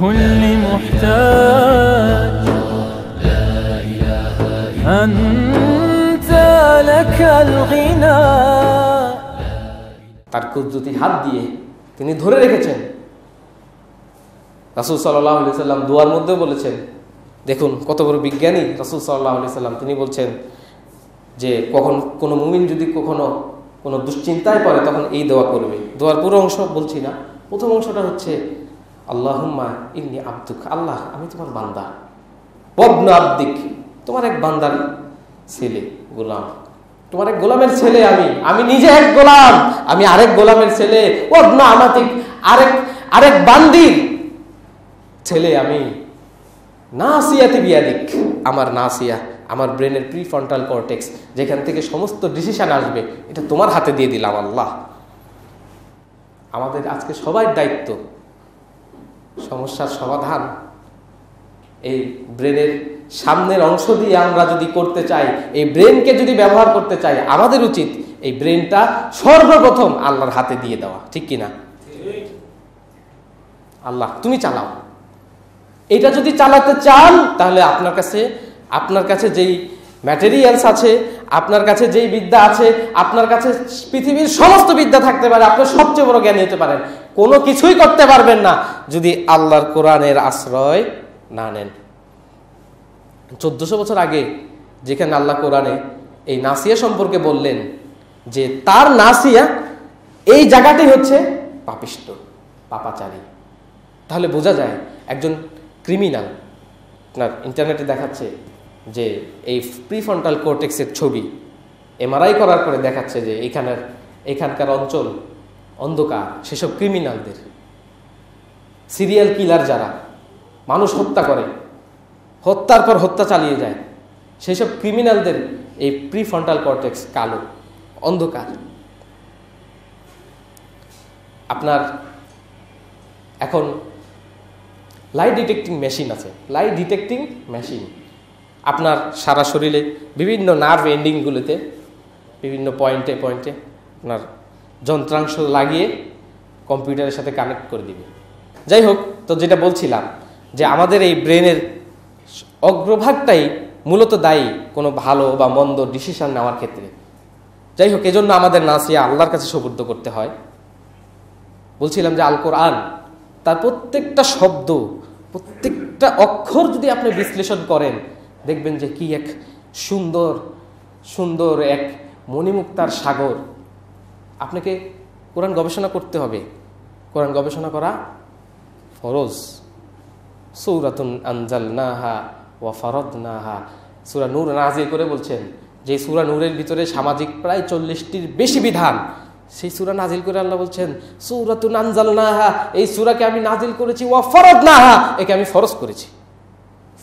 لكل محتاج أنت لك الغنى তার কুদরতি হাত দিয়ে তিনি ধরে রেখেছেন। রাসূল সাল্লাল্লাহু আলাইহি সাল্লাম দোয়ার মধ্যে বলেছেন, দেখুন কত বড় বিজ্ঞানী রাসূল সাল্লাল্লাহু আলাইহি সাল্লাম, তিনি বলছেন যে কখন কোনো মুমিন যদি কখনো কোনো দুশ্চিন্তায় পড়ে তখন এই দোয়া করবে। দোয়ার পুরো অংশ বলছি না, প্রথম অংশটা হচ্ছে আল্লাহুম্মা ইন্নী আবদুক, আল্লাহ আমি তোমার বান্দা, ওয়াবনু আবদিক, তোমার এক বান্দার ছেলে, গোলাম, তোমার এক গোলামের ছেলে, আমি নিজে এক গোলাম, আমি আরেক গোলামের ছেলে, ওয়াবনু আমাতিক, আরেক বান্দির ছেলে আমি, নাসিয়াতি বিয়াদিক, আমার নাসিয়া, আমার ব্রেনের প্রিফ্রন্টাল কর্টেক্স, যেখান থেকে সমস্ত ডিসিশন আসবে, এটা তোমার হাতে দিয়ে দিলাম আল্লাহ। আমাদের আজকে সবার দায়িত্ব সমস্যার সমাধান এই ব্রেনের সামনের অংশ দিয়ে আমরা যদি করতে চাই, এই ব্রেনকে যদি ব্যবহার করতে চাই, আমাদের উচিত এই ব্রেনটা সর্বপ্রথম আল্লাহর হাতে দিয়ে দেওয়া, ঠিক কিনা? আল্লাহ তুমি চালাও। এটা যদি চালাতে চান তাহলে আপনার কাছে যেই ম্যাটেরিয়ালস আছে, আপনার কাছে যেই বিদ্যা আছে, আপনার কাছে পৃথিবীর সমস্ত বিদ্যা থাকতে পারে, আপনার সবচেয়ে বড় জ্ঞানী হতে পারেন, কোনো কিছুই করতে পারবেন না যদি আল্লাহর কোরআনের আশ্রয় না নেন। 1400 বছর আগে যেখানে আল্লাহ কোরআনে এই নাসিয়া সম্পর্কে বললেন যে তার নাসিয়া এই জায়গাটাই হচ্ছে পাপিষ্ট, পাপাচারী, তাহলে বোঝা যায় একজন ক্রিমিনাল। আপনার ইন্টারনেটে দেখাচ্ছে যে এই প্রিফ্রন্টাল কর্টেক্সের ছবি এমআরআই করার পরে দেখাচ্ছে যে এখানকার অঞ্চল অন্ধকার, সেসব ক্রিমিনালদের, সিরিয়াল কিলার যারা মানুষ হত্যা করে, হত্যার পর হত্যা চালিয়ে যায়, সেসব ক্রিমিনালদের এই প্রিফ্রন্টাল কর্টেক্স কালো, অন্ধকার। আপনার এখন লাইট ডিটেক্টিং মেশিন আছে, লাইট ডিটেক্টিং মেশিন আপনার সারা শরীরে বিভিন্ন নার্ভ এন্ডিংগুলোতে বিভিন্ন পয়েন্টে আপনার যন্ত্রাংশ লাগিয়ে কম্পিউটারের সাথে কানেক্ট করে দিবে। যাই হোক, তো যেটা বলছিলাম যে আমাদের এই ব্রেনের অগ্রভাগটাই মূলত দায়ী কোনো ভালো বা মন্দ ডিসিশন নেওয়ার ক্ষেত্রে। যাই হোক, এজন্য আমাদের নাসিয়া আল্লাহর কাছে সুবর্দ করতে হয়। বলছিলাম যে আল কোরআন, তার প্রত্যেকটা শব্দ, প্রত্যেকটা অক্ষর যদি আপনি বিশ্লেষণ করেন দেখবেন যে কি এক সুন্দর সুন্দর এক মণিমুক্তার সাগর। আপনাকে কোরআন গবেষণা করতে হবে, কোরআন গবেষণা করা ফরজ। সূরাতুন আনজালনাহা ওয়া ফারাদনাহা, সূরা নূর নাযিল করে বলছেন যে সূরা নূরের ভিতরে সামাজিক প্রায় 40টির বেশি বিধান, সেই সূরা নাজিল করে আল্লাহ বলছেন সূরাতুন আনজালনাহা, এই সূরাকে আমি নাজিল করেছি, ওয়া ফারাদনাহা, একে আমি ফরজ করেছি।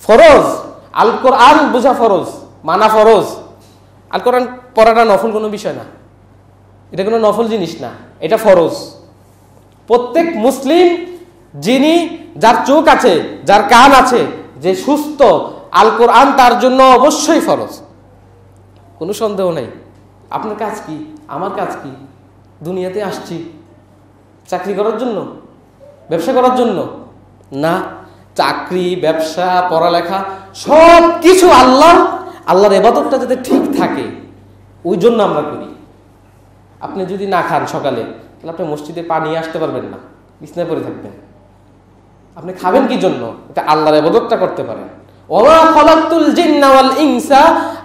ফরজ, আল কোরআন বোঝা ফরজ, মানা ফরজ। আল কোরআন পড়াটা নফল কোনো বিষয় না, এটা কোনো নফল জিনিস না, এটা ফরজ। প্রত্যেক মুসলিম যার চোখ আছে, যার কান আছে, যে সুস্থ, আল কোরআন তার জন্য অবশ্যই ফরজ, কোনো সন্দেহ নেই। আপনার কাজ কি, আমার কাজ কি? দুনিয়াতে আসছি চাকরি করার জন্য, ব্যবসা করার জন্য না। চাকরি, ব্যবসা, পড়ালেখা সব কিছু আল্লাহর ইবাদতটা যাতে ঠিক থাকে ওই জন্য আমরা করি। আপনি যদি না খান সকালে, তাহলে আপনি মসজিদে পানি আসতে পারবেন না, বিছানায় পড়ে থাকবেন। আপনি খাবেন কি জন্য? এটা আল্লাহর ইবাদতটা করতে পারেন। ওয়া খালাকতুল জিন্না ওয়াল ইনসা,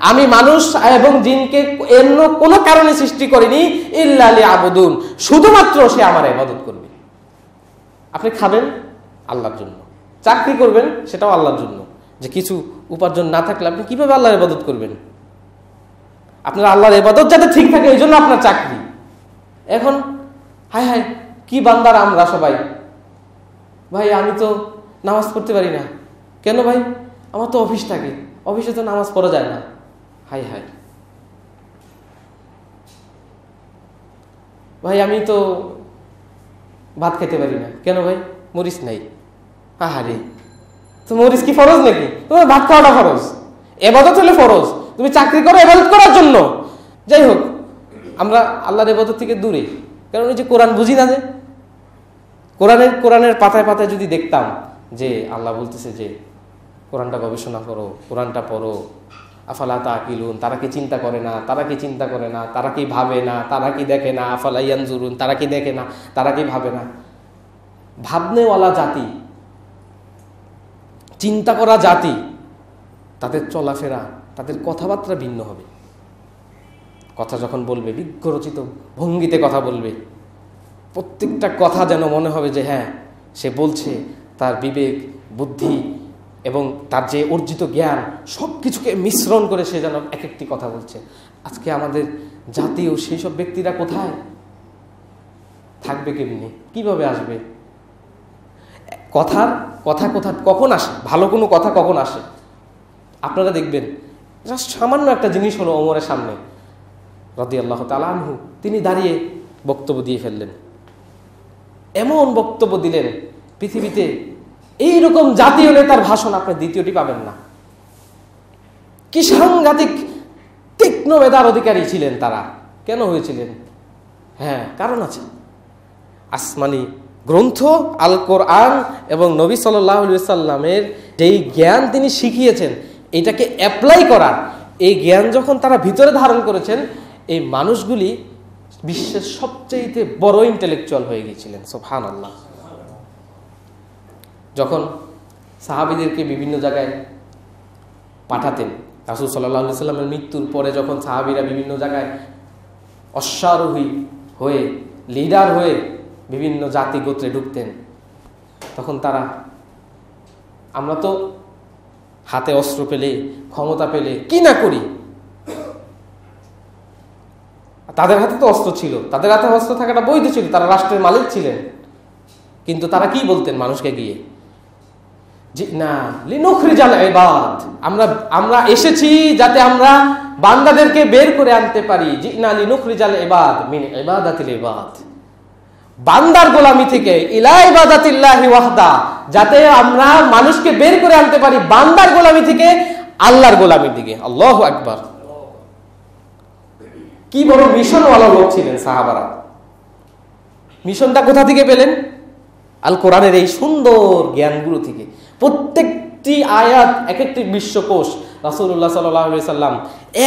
আমি মানুষ এবং জিনকে অন্য কোনো কারণে সৃষ্টি করিনি, ইল্লা লিয়াবুদুন, শুধুমাত্র সে আমার ইবাদত করবে। আপনি খাবেন আল্লাহর জন্য, চাকরি করবেন সেটাও আল্লাহর জন্য। যে কিছু উপার্জন না থাকলে আপনি কিভাবে আল্লাহর ইবাদত করবেন? আপনার আল্লাহর ইবাদত যাতে ঠিক থাকে এই জন্য আপনার চাকরি। এখন হায় হায় কি বান্দার আমরা সবাই, ভাই আমি তো নামাজ পড়তে পারি না। কেন ভাই? আমার তো অফিস থাকে, অফিসে তো নামাজ পড়া যায় না। হায় হায় ভাই আমি তো ভাত খেতে পারি না। কেন ভাই? মরিচ নাই। আহারে, তো মরিচ কি ফরজ নাকি? তোমার ভাত খাওয়াটা ফরজ, ইবাদত হলে ফরজ। তুমি চাকরি করো ইবাদত করার জন্য। যাই হোক, আমরা আল্লাহর ইবাদত থেকে দূরে, কারণ ওই যে কোরআন বুঝি না। যে কোরআনের পাতায় পাতায় যদি দেখতাম যে আল্লাহ বলতেছে যে কোরআনটা গবেষণা করো, কোরআনটা পড়ো, আফালা তাকিলুন, তারা কি চিন্তা করে না, তারা কি চিন্তা করে না, তারা কি ভাবে না, তারা কি দেখে না, আফালা ইয়ানজুরুন, তারা কি দেখে না, তারা কি ভাবে না। ভাবনেওয়ালা জাতি, চিন্তা করা জাতি, তাদের চলাফেরা, তাদের কথাবার্তা ভিন্ন হবে। কথা যখন বলবে বিজ্ঞরচিত ভঙ্গিতে কথা বলবে, প্রত্যেকটা কথা যেন মনে হবে যে হ্যাঁ সে বলছে তার বিবেক, বুদ্ধি এবং তার যে অর্জিত জ্ঞান সব কিছুকে মিশ্রণ করে সে যেন এক একটি কথা বলছে। আজকে আমাদের জাতীয় সেই সব ব্যক্তিরা কোথায় থাকবে, কেমনি, কিভাবে আসবে? কথা কখন আসে, ভালো কোনো কথা কখন আসে? আপনারা দেখবেন জাস্ট সামান্য একটা জিনিস হলো ওমরের সামনে রাদিয়াল্লাহু তাআলা আনহু, তিনি দাঁড়িয়ে বক্তব্য দিয়ে ফেললেন। এমন বক্তব্য দিলেন, পৃথিবীতে এইরকম জাতীয় নেতার ভাষণ আপনি দ্বিতীয়টি পাবেন না। কি সাংঘাতিক তীক্ষ্ণ মেধার অধিকারী ছিলেন তারা। কেন হয়েছিলেন? হ্যাঁ, কারণ আছে। আসমানি গ্রন্থ আল কোরআন এবং নবী সাল্লাল্লাহু আলাইহি ওয়াসাল্লামের যেই জ্ঞান তিনি শিখিয়েছেন, এটাকে অ্যাপ্লাই করার এই জ্ঞান যখন তারা ভিতরে ধারণ করেছেন, এই মানুষগুলি বিশ্বের সবচেয়ে বড় ইন্টেলেকচুয়াল হয়ে গিয়েছিলেন। সুবহানাল্লাহ। যখন সাহাবীদেরকে বিভিন্ন জায়গায় পাঠাতেন, রাসূল সাল্লাল্লাহু আলাইহি ওয়াসাল্লামের মৃত্যুর পরে যখন সাহাবীরা বিভিন্ন জায়গায় অশ্বারোহী হয়ে, লিডার হয়ে বিভিন্ন জাতি গোত্রে ঢুকতেন, তখন তারা, আমরা তো হাতে অস্ত্র পেলে, ক্ষমতা পেলে কি না করি, তাদের হাতে তো অস্ত্র ছিল, তাদের হাতে অস্ত্র থাকাটা বৈধ ছিল, তারা রাষ্ট্রের মালিক ছিলেন। কিন্তু তারা কি বলতেন মানুষকে গিয়ে? জিনা লিনুখরিজাল ইবাদ, আমরা এসেছি যাতে আমরা বান্দাদেরকে বের করে আনতে পারি। জিনা লিনুখরিজাল ইবাদ মিন ইবাদাতিল ইবাদ, বান্দার গোলামি থেকে ইলা ইবাদাতিল্লাহি ওয়াহদা, যাতে আমরা মানুষকে বের করে আনতে পারি বান্দার গোলামি থেকে আল্লাহর গোলামির দিকে। আল্লাহু আকবার। কি বড় মিশনওয়ালা লোক ছিলেন সাহাবারা। মিশনটা কোথা থেকে পেলেন? আল কোরআনের এই সুন্দর জ্ঞানগুলো থেকে। প্রত্যেকটি আয়াত এক একটি বিশ্বকোষ। রাসূলুল্লাহ সাল্লাল্লাহু আলাইহি সাল্লাম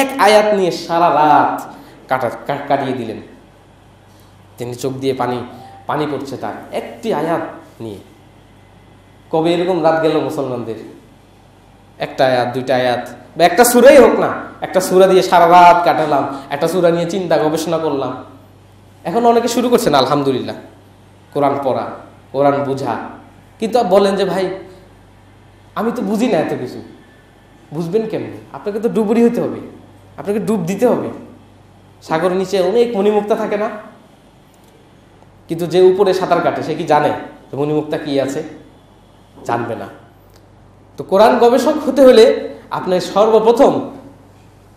এক আয়াত নিয়ে সারা রাত কাটিয়ে দিলেন। তিনি চোখ দিয়ে পানি পড়ছে তার একটি আয়াত নিয়ে। কবে এরকম রাত গেল মুসলমানদের? একটা আয়াত, দুইটা আয়াত, বা একটা সূরাই হোক না, একটা সূরা দিয়ে সারা রাত কাটালাম, একটা সূরা নিয়ে চিন্তা গবেষণা করলাম। এখন অনেকে শুরু করছেন আলহামদুলিল্লাহ কোরআন পড়া, কোরআন বোঝা। কিন্তু বলেন যে ভাই আমি তো বুঝি না এত কিছু। বুঝবেন কেমনি? আপনাকে তো ডুবুরি হতে হবে, আপনাকে ডুব দিতে হবে। সাগরের নিচে অনেক মণিমুক্তা থাকে না? কিন্তু যে উপরে সাঁতার কাটে সে কি জানে মণিমুক্তা কি আছে? জানবে না। তো কোরআন গবেষক হতে হলে আপনার সর্বপ্রথম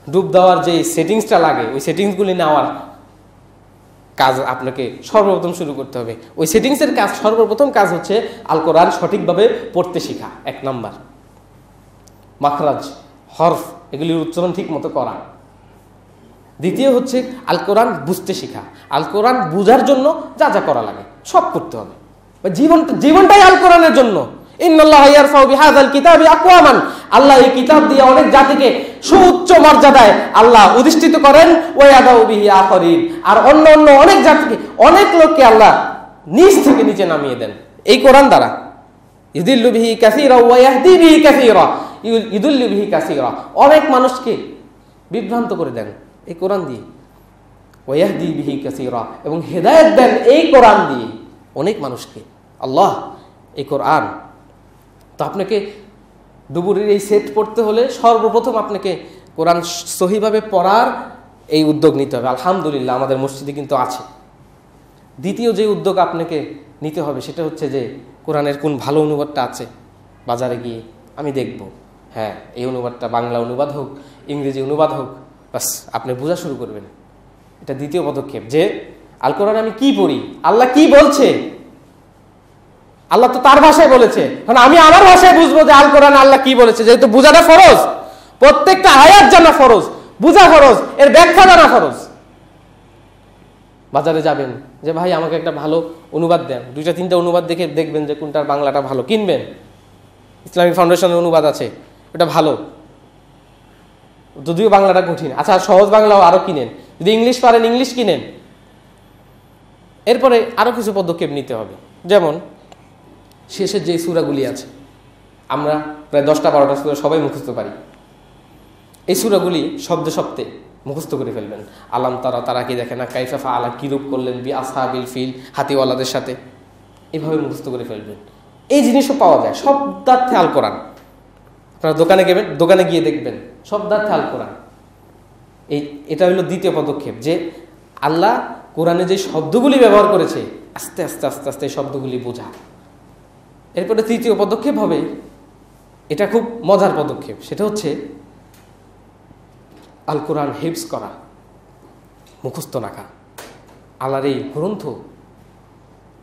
ডুব দেওয়ার যে সেটিংসটা লাগে, ওই সেটিংসগুলি নেওয়ার কাজ আপনাকে সর্বপ্রথম শুরু করতে হবে। ওই সেটিংসের কাজ, সর্বপ্রথম কাজ হচ্ছে আল কোরআন সঠিকভাবে পড়তে শেখা, 1 নাম্বার। মাখরাজ, হরফ, এগুলির উচ্চারণ ঠিক মতো করা। দ্বিতীয় হচ্ছে আল কোরআন বুঝতে শেখা। আল কোরআন বুঝার জন্য যা যা করা লাগে সব করতে হবে। জীবনটাই আল কোরআনের জন্য। ইন্নাল্লাহা ইয়ারফাউ বিহাযাল কিতাবি আকওয়ামান, আল্লাহ এই কিতাব দিয়ে অনেক জাতিকে সুউচ্চ মর্যাদায় আল্লাহ অধিষ্ঠিত করেন। ওয়া ইয়াদাউ বিহি আখরিন, আর অন্য অনেক জাতিকে, অনেক লোককে আল্লাহ নিচ থেকে নিচে নামিয়ে দেন এই কোরআন দ্বারা। ইউদিল্লু বিহি কাসীরা ওয়া ইয়াহদি বিহি কাসীরা, ইউদিল্লু বিহি কাসীরা, অনেক মানুষকে বিভ্রান্ত করে দেন এই কোরআন দিয়ে। ওয়া ইয়াহদি বিহি কাসীরা, এবং হেদায়েত দেন এই কোরআন দিয়ে অনেক মানুষকে আল্লাহ। এই কোরআন তো আপনাকে ডুবুরির এই সেট পড়তে হলে সর্বপ্রথম আপনাকে কোরআন সহিভাবে পড়ার এই উদ্যোগ নিতে হবে। আলহামদুলিল্লাহ আমাদের মসজিদে কিন্তু আছে। দ্বিতীয় যে উদ্যোগ আপনাকে নিতে হবে সেটা হচ্ছে যে কোরআনের কোন ভালো অনুবাদটা আছে বাজারে গিয়ে আমি দেখব, হ্যাঁ এই অনুবাদটা বাংলা অনুবাদ হোক, ইংরেজি অনুবাদ হোক, বাস আপনি বোঝা শুরু করবেন। এটা দ্বিতীয় পদক্ষেপ যে আল কোরআনে আমি কি পড়ি, আল্লাহ কি বলছে। আল্লাহ তো তার ভাষায় বলেছে, কারণ আমি আমার ভাষায় বুঝবো যে আল কোরআনে আল্লাহ কি বলেছে। যেহেতু বোঝাটা ফরজ, প্রত্যেকটা আয়াত জানা ফরজ, বুঝা ফরজ, এর ব্যাখ্যা জানা ফরজ। বাজারে যাবেন যে ভাই আমাকে একটা ভালো অনুবাদ দেন, 2-3টা অনুবাদ দেখে দেখবেন যে কোনটার বাংলাটা ভালো, কিনবেন। ইসলামিক ফাউন্ডেশনের অনুবাদ আছে, ওটা ভালো, যদিও বাংলাটা কঠিন। আচ্ছা, সহজ বাংলাও আরও কিনেন, যদি ইংলিশ পারেন ইংলিশ কিনেন। এরপরে আরও কিছু পদক্ষেপ নিতে হবে, যেমন শেষের যে সূরাগুলি আছে, আমরা প্রায় 10টা-12টা সূরা সবাই মুখস্থ পারি। এই সূরাগুলি শব্দে শব্দে মুখস্থ করে ফেলবেন। আলাম তারা, তারা কি দেখে না, কাইফা ফাআলা, কি রূপ করলেন বি আসহাবিল ফিল, হাতিওয়ালাদের সাথে, এইভাবে মুখস্থ করে ফেলবেন। এই জিনিসও পাওয়া যায়, শব্দার্থে আল কোরআন। আপনারা দোকানে গিয়ে দেখবেন শব্দার্থে আল কোরআন। এটা হলো দ্বিতীয় পদক্ষেপ, যে আল্লাহ কোরআনে যে শব্দগুলি ব্যবহার করেছে আস্তে আস্তে আস্তে আস্তে এই শব্দগুলি বোঝা। এরপরে তৃতীয় পদক্ষেপ হবে, এটা খুব মজার পদক্ষেপ, সেটা হচ্ছে আল কোরআন হিফজ করা, মুখস্থ রাখা। আল্লাহর এই গ্রন্থ,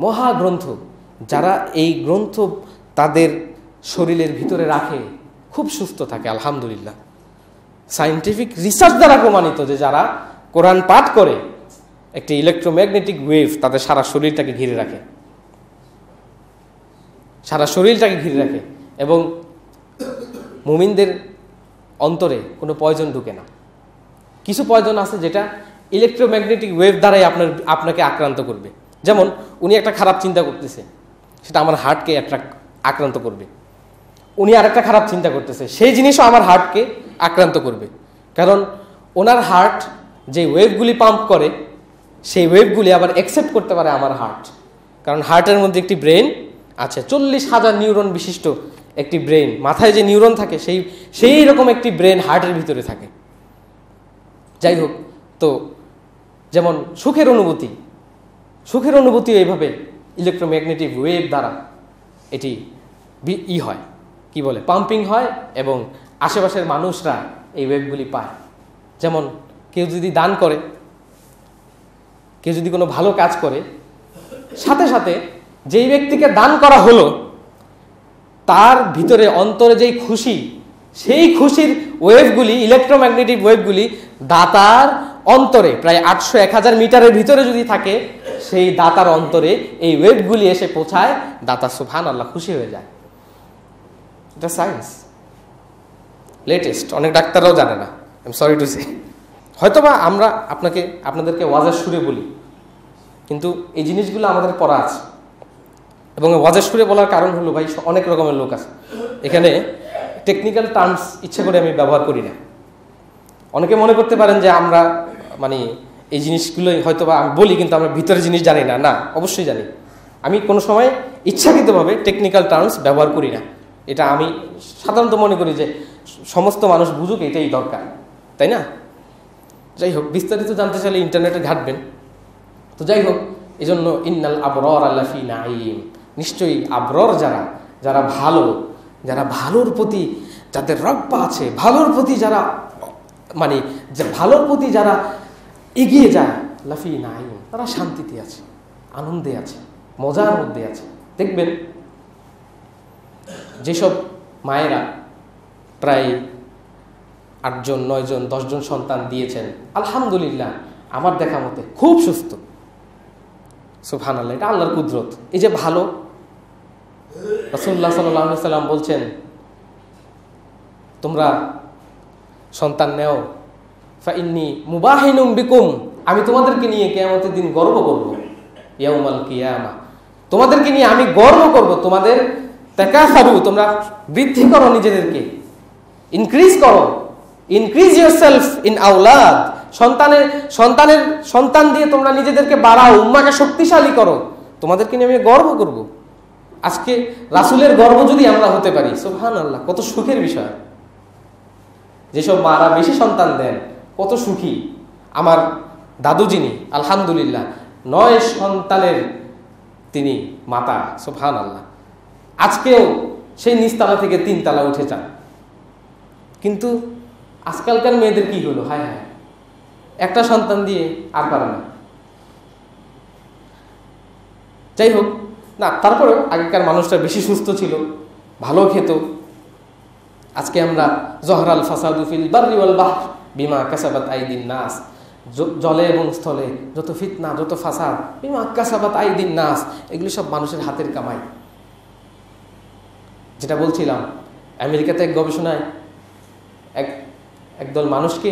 মহাগ্রন্থ, যারা এই গ্রন্থ তাদের শরীরের ভিতরে রাখে খুব সুস্থ থাকে আলহামদুলিল্লাহ। সায়েন্টিফিক রিসার্চ দ্বারা প্রমাণিত যে যারা কোরআন পাঠ করে একটি ইলেকট্রোম্যাগনেটিক ওয়েভ তাদের সারা শরীরটাকে ঘিরে রাখে, সারা শরীরটাকে ঘিরে রাখে, এবং মুমিনদের অন্তরে কোনো পয়জন ঢুকে না। কিছু পয়জন আছে যেটা ইলেকট্রোম্যাগনেটিক ওয়েভ দ্বারাই আপনাকে আক্রান্ত করবে। যেমন উনি একটা খারাপ চিন্তা করতেছে, সেটা আমার হার্টকে আক্রান্ত করবে। উনি আরেকটা খারাপ চিন্তা করতেছে, সেই জিনিসও আমার হার্টকে আক্রান্ত করবে, কারণ ওনার হার্ট যে ওয়েভগুলি পাম্প করে সেই ওয়েভগুলি আবার অ্যাকসেপ্ট করতে পারে আমার হার্ট, কারণ হার্টের মধ্যে একটি ব্রেন আছে, 40,000 নিউরন বিশিষ্ট একটি ব্রেন। মাথায় যে নিউরন থাকে সেই রকম একটি ব্রেন হার্টের ভিতরে থাকে। যাই হোক, তো যেমন সুখের অনুভূতি এইভাবে ইলেকট্রোম্যাগনেটিক ওয়েভ দ্বারা এটি হয়, কি বলে, পাম্পিং হয়, এবং আশেপাশের মানুষরা এই ওয়েভগুলি পায়। যেমন কেউ যদি দান করে, কেউ যদি কোনো ভালো কাজ করে, সাথে সাথে যেই ব্যক্তিকে দান করা হলো তার ভিতরে অন্তরে যেই খুশি, সেই খুশির ওয়েভগুলি, ইলেকট্রোম্যাগনেটিক ওয়েভগুলি দাতার অন্তরে প্রায় 800-1000 মিটারের ভিতরে যদি থাকে, সেই দাতার অন্তরে এই ওয়েভগুলি এসে পৌঁছায়, দাতা সুবহানাল্লাহ খুশি হয়ে যায়। এটা সায়েন্স, লেটেস্ট, অনেক ডাক্তাররাও জানে না, I am sorry to say. হয়তোবা আমরা আপনাদেরকে ওয়াজের সুরে বলি, কিন্তু এই জিনিসগুলো আমাদের পড়া আছে। এবং ওয়াজের সুরে বলার কারণ হলো, ভাই অনেক রকমের লোক আছে এখানে, টেকনিক্যাল টার্মস ইচ্ছে করে আমি ব্যবহার করি না। অনেকে মনে করতে পারেন যে আমরা মানে এই জিনিসগুলোই হয়তোবা আমি বলি, কিন্তু আমরা ভিতরের জিনিস জানি না। না, অবশ্যই জানি। আমি কোনো সময় ইচ্ছাকৃতভাবে টেকনিক্যাল টার্মস ব্যবহার করি না। এটা আমি সাধারণত মনে করি যে সমস্ত মানুষ বুঝুক, এটাই দরকার, তাই না? যাই হোক, বিস্তারিত জানতে চাইলে ইন্টারনেটে ঘাটবেন। তো যাই হোক, এই জন্য ইন্নাল আবরার লাফি নাঈম, নিশ্চয়ই আবরার যারা ভালো, যারা ভালোর প্রতি যাদের রব্বা আছে, ভালোর প্রতি যারা মানে ভালোর প্রতি যারা এগিয়ে যায়, লাফি নাঈম, তারা শান্তিতে আছে, আনন্দে আছে, মজার মধ্যে আছে। দেখবেন যেসব মায়েরা প্রায় 8 জন 9 জন 10 জন সন্তান দিয়েছেন, আলহামদুলিল্লাহ আমার দেখা মতে খুব সুস্থ, সুবহানাল্লাহ, এটা আল্লাহর কুদরত। এই যে ভালো, রাসূলুল্লাহ সাল্লাল্লাহু আলাইহি সাল্লাম বলছেন, তোমরা সন্তান নেও, ফাইন্নী মুবাহিনুম বিকুম, আমি তোমাদেরকে নিয়ে কিয়ামতের দিন গর্ব করব, ইয়াউমাল কিয়ামা, তোমাদেরকে নিয়ে আমি গর্ব করব। তোমাদের তাকাসারু, তোমরা বৃদ্ধি করো নিজেদেরকে, ইনক্রিজ করো, ইনক্রিজ ইয়োরসেলফ ইন আওলাদ, সন্তান দিয়ে তোমরা নিজেদেরকে বাড়াও, উম্মাকে শক্তিশালী করো, তোমাদেরকে নিয়ে আমি গর্ব করব। আজকে রাসূলের গর্ব যদি আমরা হতে পারি, সুবহানাল্লাহ, কত সুখের বিষয়। যেসব মারা বেশি সন্তান দেন কত সুখী। আমার দাদু যিনি আলহামদুলিল্লাহ 9 সন্তানের তিনি মাতা, সুবহানাল্লাহ, আজকেও সেই নিচতলা থেকে 3 তলা উঠে যান। কিন্তু আজকালকার মেয়েদের কি হলো, হায় হায়, একটা সন্তান দিয়ে আর পারে না। যাই হোক, না, তারপরেও আগেকার মানুষটা বেশি সুস্থ ছিল, ভালো খেত। আজকে আমরা জহরাল ফাসাদু ফিল বাররি ওয়াল বাহর বিমা কাসাবাত আইদিন নাস, জলে এবং স্থলে যত ফিতনা, যত ফাসাদ, বিমা কাসাবাত আইদিন নাস, এগুলি সব মানুষের হাতের কামাই। যেটা বলছিলাম, আমেরিকাতে এক গবেষণায় একদল মানুষকে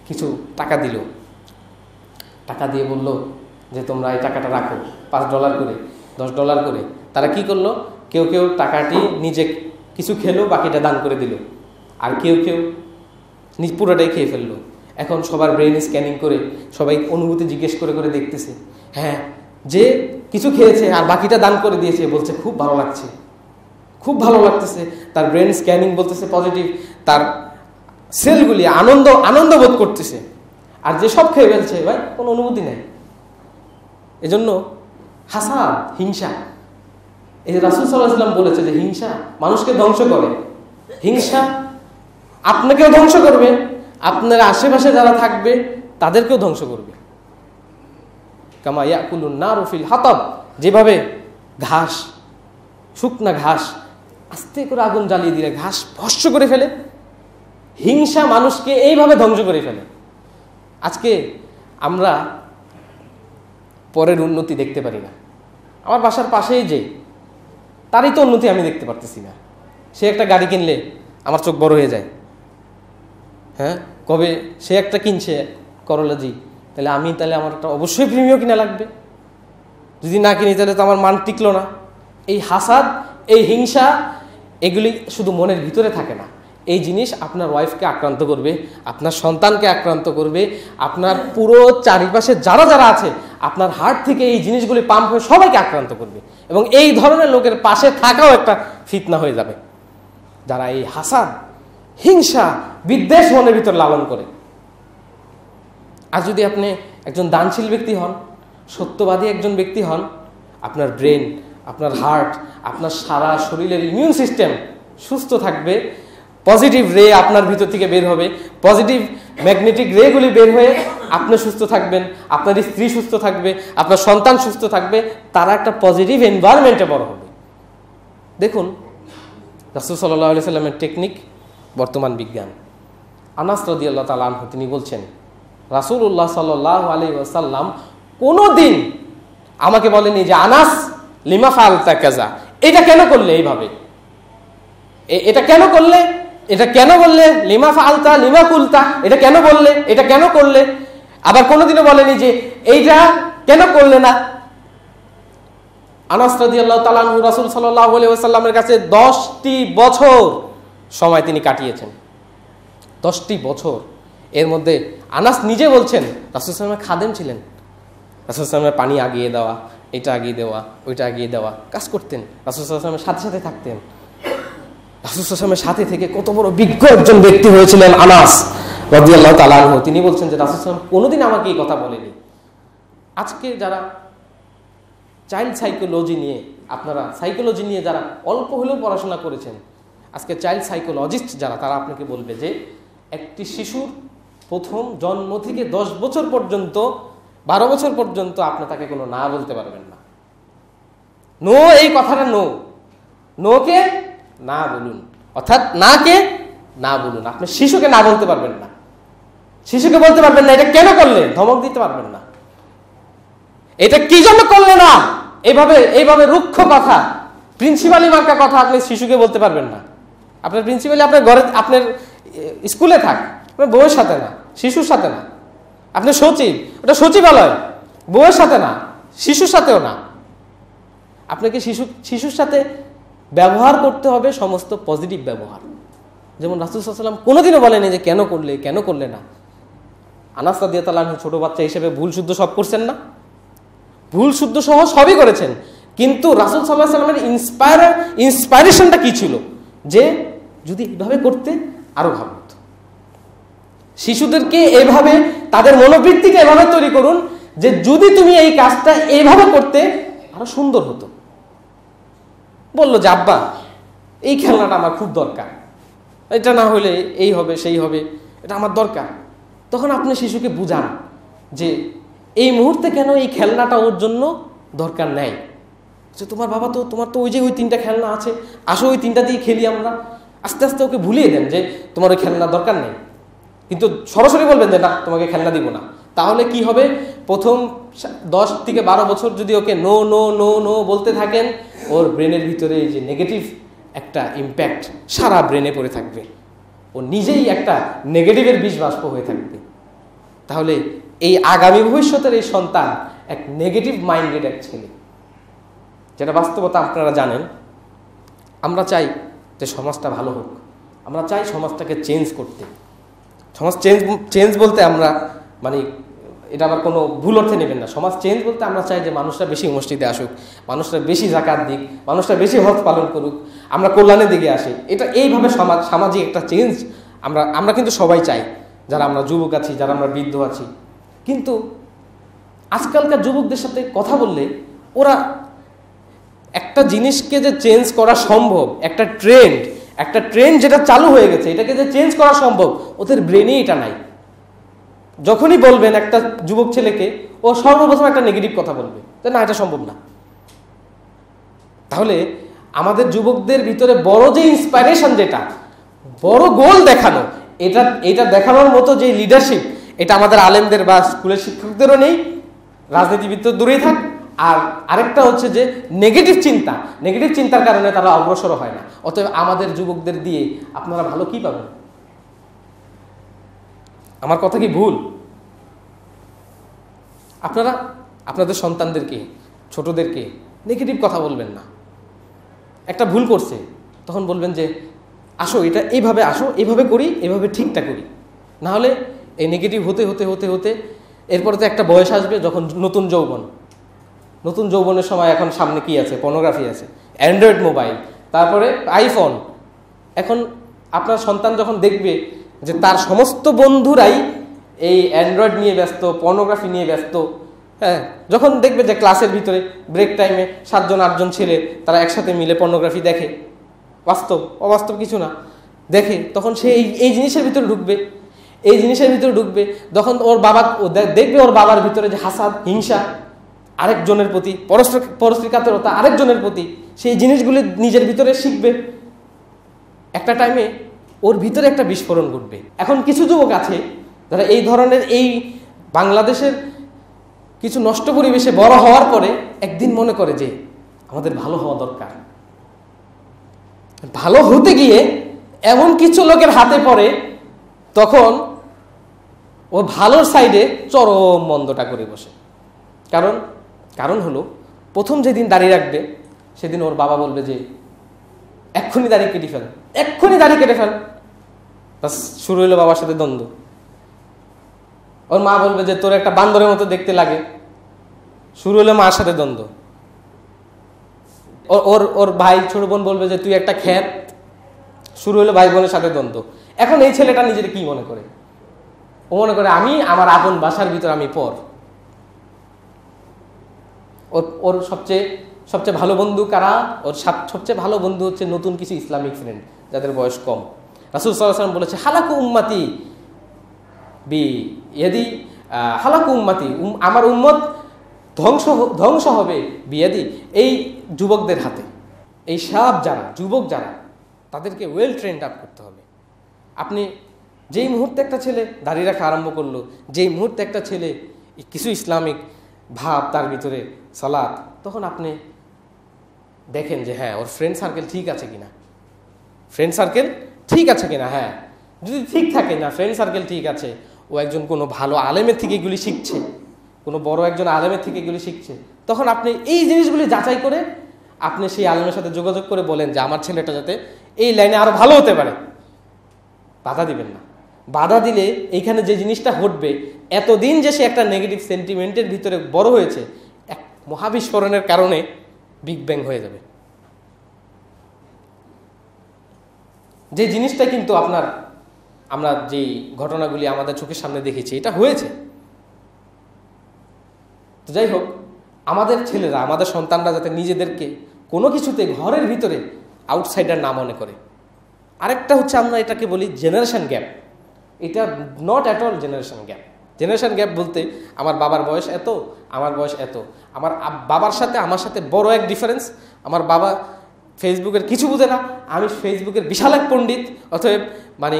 কিছু টাকা দিল, টাকা দিয়ে বলল যে তোমরা এই টাকাটা রাখো, $5 করে, $10 করে। তারা কি করলো, কেউ কেউ টাকাটি নিজে কিছু খেলো, বাকিটা দান করে দিল, আর কেউ কেউ পুরোটাই খেয়ে ফেললো। এখন সবার ব্রেন স্ক্যানিং করে সবাই অনুভূতি জিজ্ঞেস করে করে দেখতেছে। হ্যাঁ, যে কিছু খেয়েছে আর বাকিটা দান করে দিয়েছে বলছে খুব ভালো লাগছে, খুব ভালো লাগতেছে, তার ব্রেন স্ক্যানিং বলতেছে পজিটিভ, তার সেলগুলি আনন্দ বোধ করতেছে। আর যে সব খেয়ে ফেলছে ভাই কোনো অনুভূতি নেই। এজন্য হাসাদ, হিংসা, এই রাসূল সাল্লাল্লাহু আলাইহি ওয়াসাল্লাম বলেছে যে হিংসা মানুষকে ধ্বংস করে। হিংসা আপনাকেও ধ্বংস করবে, আপনার আশেপাশে যারা থাকবে তাদেরকেও ধ্বংস করবে। কামা ইয়াকুলুন নারু ফিল হাতাব, যেভাবে ঘাস, শুকনা ঘাস আস্তে করে আগুন জ্বালিয়ে দিলে ঘাস ভস্ম করে ফেলে, হিংসা মানুষকে এইভাবে ধ্বংস করে ফেলে। আজকে আমরা পরের উন্নতি দেখতে পারি না। আমার বাসার পাশেই যে, তারই তো উন্নতি আমি দেখতে পারতেছি না। সে একটা গাড়ি কিনলে আমার চোখ বড় হয়ে যায়। হ্যাঁ, কবে সে একটা কিনছে করলা জি, তাহলে আমার একটা অবশ্যই প্রিমিয় কিনা লাগবে, যদি না কিনি তাহলে তো আমার মান টিকলো না। এই হাসাদ, এই হিংসা, এগুলি শুধু মনের ভিতরে থাকে না, এই জিনিস আপনার ওয়াইফকে আক্রান্ত করবে, আপনার সন্তানকে আক্রান্ত করবে, আপনার পুরো চারিপাশে যারা যারা আছে আপনার হার্ট থেকে এই জিনিসগুলি পাম্প হয়ে সবাইকে আক্রান্ত করবে। এবং এই ধরনের লোকের পাশে থাকাও একটা ফিতনা হয়ে যাবে, যারা এই হাসাদ, হিংসা, বিদ্বেষ মনের ভিতর লালন করে। আর যদি আপনি একজন দানশীল ব্যক্তি হন, সত্যবাদী একজন ব্যক্তি হন, আপনার ব্রেন, আপনার হার্ট, আপনার সারা শরীরের ইমিউন সিস্টেম সুস্থ থাকবে, পজিটিভ রে আপনার ভিতর থেকে বের হবে, পজিটিভ ম্যাগনেটিক রেগুলি বের হয়ে আপনি সুস্থ থাকবেন, আপনার স্ত্রী সুস্থ থাকবে, আপনার সন্তান সুস্থ থাকবে, তারা একটা পজিটিভ এনভায়রনমেন্টে বড় হবে। দেখুন রাসূল সাল্লাল্লাহু আলাইহি সাল্লামের টেকনিক, বর্তমান বিজ্ঞান। আনাস রাদিয়াল্লাহু তাআলা আনহু তিনি বলছেন, রাসূলুল্লাহ সাল্লাল্লাহু আলাইহি ওয়াসাল্লাম কোনোদিন আমাকে বলেনি যে আনাস লিমা ফাআলতা কাযা, এটা কেন করলে এইভাবে, এটা কেন করলে, এটা কেন বললে, লিমা ফাআলতা লিমা কুলতা, এটা কেন বললে, এটা কেন করলে। আবার কোনোদিনও বলেনি যে এইটা কেন করলে না। আনাস রাদিয়াল্লাহু তাআলা আনহু রাসূল সাল্লাল্লাহু আলাইহি ওয়াসাল্লামের কাছে 10টি বছর সময় তিনি কাটিয়েছেন। 10টি বছর। এর মধ্যে আনাস নিজে বলছেন রাসূল সাল্লাল্লাহু আলাইহি ওয়াসাল্লামের খাদেম ছিলেন। রাসূল সাল্লাল্লাহু আলাইহি ওয়াসাল্লামের পানি আগিয়ে দেওয়া, এটা আগিয়ে দেওয়া, ওইটা আগিয়ে দেওয়া কাজ করতেন। রাসূল সাল্লাল্লাহু আলাইহি ওয়াসাল্লামের সাথে সাথে থাকতেন। রাসূল সাল্লাল্লাহু আলাইহি ওয়াসাল্লামের সাথে থেকে কত বড় বিজ্ঞ একজন ব্যক্তি হয়েছিলেন আনাস রাদিয়াল্লাহু তাআলা আনহু। তিনি বলছেন যে রাসূল সাল্লাল্লাহু আলাইহি ওয়াসাল্লাম কোনোদিন আমাকে এই কথা বলেনি। আজকে যারা চাইল্ড সাইকোলজি নিয়ে, আপনারা সাইকোলজি নিয়ে যারা অল্প হলেও পড়াশোনা করেছেন, আজকে চাইল্ড সাইকোলজিস্ট যারা, তারা আপনাকে বলবে যে একটি শিশুর প্রথম জন্ম থেকে 10 বছর পর্যন্ত, 12 বছর পর্যন্ত আপনি তাকে কোনো না বলতে পারবেন না। নো, এই কথাটা নো, নোকে না বলুন, অর্থাৎ নাকে না বলুন। আপনি শিশুকে না বলতে পারবেন না, শিশুকে বলতে পারবেন না এটা কেন করলে, ধমক দিতে পারবেন না, এটা কি জন্য করলে না, এইভাবে রুক্ষ কথা, প্রিন্সিপালি মার্কা কথা আপনি শিশুকে বলতে পারবেন না। আপনার প্রিন্সিপালি আপনার ঘরে, আপনার স্কুলে থাক, আপনার বউয়ের সাথে না, শিশুর সাথে না। আপনি সচিব, ওটা সচিবালয়, বউয়ের সাথে না, শিশুর সাথেও না। আপনাকে শিশুর সাথে ব্যবহার করতে হবে সমস্ত পজিটিভ ব্যবহার। যেমন রাসূল সাল্লাল্লাহু আলাইহি ওয়াসাল্লাম কোনোদিনও বলেনি যে কেন করলে না। আনাস রাদিয়াল্লাহু আনহু ছোট বাচ্চা হিসেবে ভুল শুদ্ধ সব করছেন না, ভুল শুদ্ধ সহ সবই করেছেন, কিন্তু রাসূল সাল্লাল্লাহু আলাইহি ওয়াসাল্লামের ইন্সপাইরেশনটা কি ছিল, যে যদি এইভাবে করতে আরো ভালো হতো। শিশুদেরকে এভাবে, তাদের মনোবৃত্তিকে এভাবে তৈরি করুন যে যদি তুমি এই কাজটা এইভাবে করতে আরো সুন্দর হতো। বললো যে আব্বা এই খেলনাটা আমার খুব দরকার, এটা না হলে এই হবে সেই হবে, এটা আমার দরকার। তখন আপনি শিশুকে বুঝান যে এই মুহূর্তে কেন এই খেলনাটা ওর জন্য দরকার নেই। যে তোমার বাবা তো, তোমার তো ওই যে ওই 3টা খেলনা আছে, আসো ওই 3টা দিয়ে খেলি আমরা। আস্তে আস্তে ওকে ভুলিয়ে দেন যে তোমার ওই খেলনা দরকার নেই, কিন্তু সরাসরি বলবেন যে না তোমাকে খেলনা দিব না। তাহলে কি হবে, প্রথম 10 থেকে 12 বছর যদি ওকে নো নো নো নো বলতে থাকেন, ওর ব্রেনের ভিতরে এই যে নেগেটিভ একটা ইম্প্যাক্ট সারা ব্রেনে পড়ে থাকবে, ও নিজেই একটা নেগেটিভের বিষ বাষ্প হয়ে থাকবে। তাহলে এই আগামী ভবিষ্যতের এই সন্তান এক নেগেটিভ মাইন্ডেড এক ছেলে, যেটা বাস্তবতা আপনারা জানেন। আমরা চাই যে সমাজটা ভালো হোক, আমরা চাই সমাজটাকে চেঞ্জ করতে। সমাজ চেঞ্জ বলতে আমরা মানে এটা আবার কোনো ভুল অর্থে নেবেন না। সমাজ চেঞ্জ বলতে আমরা চাই যে মানুষরা বেশি মসজিদে আসুক, মানুষরা বেশি জাকাত দিক, মানুষরা বেশি হজ পালন করুক, আমরা কল্যাণের দিকে আসি। এটা এইভাবে সামাজিক একটা চেঞ্জ আমরা কিন্তু সবাই চাই, যারা আমরা যুবক আছি, যারা আমরা বৃদ্ধ আছি। কিন্তু আজকালকার যুবকদের সাথে কথা বললে ওরা একটা জিনিসকে যে চেঞ্জ করা সম্ভব, একটা ট্রেন্ড যেটা চালু হয়ে গেছে, এটাকে যে চেঞ্জ করা সম্ভব, ওদের ব্রেনে এটা নাই। যখনই বলবেন একটা যুবক ছেলেকে, ও সর্বপ্রথম একটা নেগেটিভ কথা বলবে যে না, এটা সম্ভব না। তাহলে আমাদের যুবকদের ভিতরে বড় যে ইন্সপাইরেশন, যেটা বড় গোল দেখানো, এটা দেখানোর মতো যে লিডারশিপ, এটা আমাদের আলেমদের বা স্কুলের শিক্ষকদেরও নেই, রাজনীতিবিদ তো দূরেই থাক। আর আরেকটা হচ্ছে যে নেগেটিভ চিন্তার কারণে তারা অগ্রসর হয় না। অতএব আমাদের যুবকদের দিয়ে আপনারা ভালো কি পাবেন? আমার কথা কি ভুল? আপনারা আপনাদের সন্তানদেরকে, ছোটদেরকে নেগেটিভ কথা বলবেন না। একটা ভুল করছে, তখন বলবেন যে আসো, এটা এইভাবে আসো, এইভাবে করি, এইভাবে ঠিকটা করি। না হলে এই নেগেটিভ হতে হতে হতে হতে এরপরে তো একটা বয়স আসবে যখন নতুন যৌবনের সময় এখন সামনে কি আছে? পর্নোগ্রাফি আছে, অ্যান্ড্রয়েড মোবাইল, তারপরে আইফোন। এখন আপনার সন্তান যখন দেখবে যে তার সমস্ত বন্ধুরাই এই অ্যান্ড্রয়েড নিয়ে ব্যস্ত, পর্নোগ্রাফি নিয়ে ব্যস্ত, হ্যাঁ, যখন দেখবে যে ক্লাসের ভিতরে ব্রেক টাইমে 7-8জন ছেলে তারা একসাথে মিলে পর্নোগ্রাফি দেখে, অবাস্তব কিছু না, দেখে, তখন সে এই জিনিসের ভিতরে ঢুকবে। তখন ওর বাবা দেখবে ওর বাবার ভিতরে যে হাসাদ, হিংসা আরেকজনের প্রতি, পরস্পর কাতরতা আরেকজনের প্রতি, সেই জিনিসগুলি নিজের ভিতরে শিখবে। একটা টাইমে ওর ভিতরে একটা বিস্ফোরণ ঘটবে। এখন কিছু যুবক আছে যারা এই ধরনের এই বাংলাদেশের কিছু নষ্ট পরিবেশে বড় হওয়ার পরে একদিন মনে করে যে আমাদের ভালো হওয়া দরকার। ভালো হতে গিয়ে এমন কিছু লোকের হাতে পড়ে, তখন ও ভালোর সাইডে চরম মন্দটা করে বসে। কারণ হলো, প্রথম যেদিন দাড়ি রাখবে সেদিন ওর বাবা বলবে যে এক্ষুনি দাড়ি কেটে ফেল। বাস শুরু হলো বাবার সাথে দ্বন্দ্ব। ওর মা বলবে যে তোর একটা বান্দরের মতো দেখতে লাগে, শুরু হলো মার সাথে দ্বন্দ্ব। ওর ভাই ছোট বোন বলবে যে তুই একটা খ্যাত, শুরু হলো ভাই বোনের সাথে দ্বন্দ্ব। এখন এই ছেলেটা নিজের কি মনে করে? ও মনে করে আমি আমার আপন বাসার ভিতর আমি পর। ওর সবচেয়ে ভালো বন্ধু কারা? ওর সবচেয়ে ভালো বন্ধু হচ্ছে নতুন কিছু ইসলামিক ফ্রেন্ড যাদের বয়স কম। রাসূল সাল্লাল্লাহু আলাইহি ওয়াসাল্লাম বলেছে হালাকু উম্মতি বিয়াদি, হালাকু উম্মতি, আমার উম্মত ধ্বংস হবে বিয়াদি, এই যুবকদের হাতে। এই যুবক যারা তাদেরকে ওয়েল ট্রেন্ড আপ করতে হবে। আপনি যেই মুহূর্তে একটা ছেলে দাড়ি রাখা আরম্ভ করলো, যেই মুহূর্তে একটা ছেলে কিছু ইসলামিক ভাব তার ভিতরে, সালাত, তখন আপনি দেখেন যে হ্যাঁ, ওর ফ্রেন্ড সার্কেল ঠিক আছে কিনা। হ্যাঁ, যদি ঠিক থাকে না, ফ্রেন্ড সার্কেল ঠিক আছে, ও একজন কোনো ভালো আলেমের থেকে এগুলি শিখছে, কোনো বড় একজন আলেমের থেকে এগুলি শিখছে, তখন আপনি এই জিনিসগুলি যাচাই করে আপনি সেই আলেমের সাথে যোগাযোগ করে বলেন যে আমার ছেলেটা যাতে এই লাইনে আরো ভালো হতে পারে। বাধা দিবেন না। বাধা দিলে এইখানে যে জিনিসটা ঘটবে, এতদিন যে সে একটা নেগেটিভ সেন্টিমেন্টের ভিতরে বড় হয়েছে, এক মহাবিস্ফোরণের কারণে বিগ ব্যাং হয়ে যাবে। যে জিনিসটা কিন্তু আমরা যে ঘটনাগুলি আমাদের চোখের সামনে দেখেছি, এটা হয়েছে। তো যাই হোক, আমাদের ছেলেরা, আমাদের সন্তানরা যাতে নিজেদেরকে কোনো কিছুতে ঘরের ভিতরে আউটসাইডার না মনে করে। আরেকটা হচ্ছে, আমরা এটাকে বলি জেনারেশন গ্যাপ। এটা not at all generation gap. Generation gap বলতে আমার বাবার বয়স এত, আমার বয়স এত, আমার বাবার সাথে আমার সাথে বড় এক ডিফারেন্স। আমার বাবা ফেসবুকের কিছু বুঝে না, আমি ফেসবুকের বিশাল এক পণ্ডিত, অতএব মানে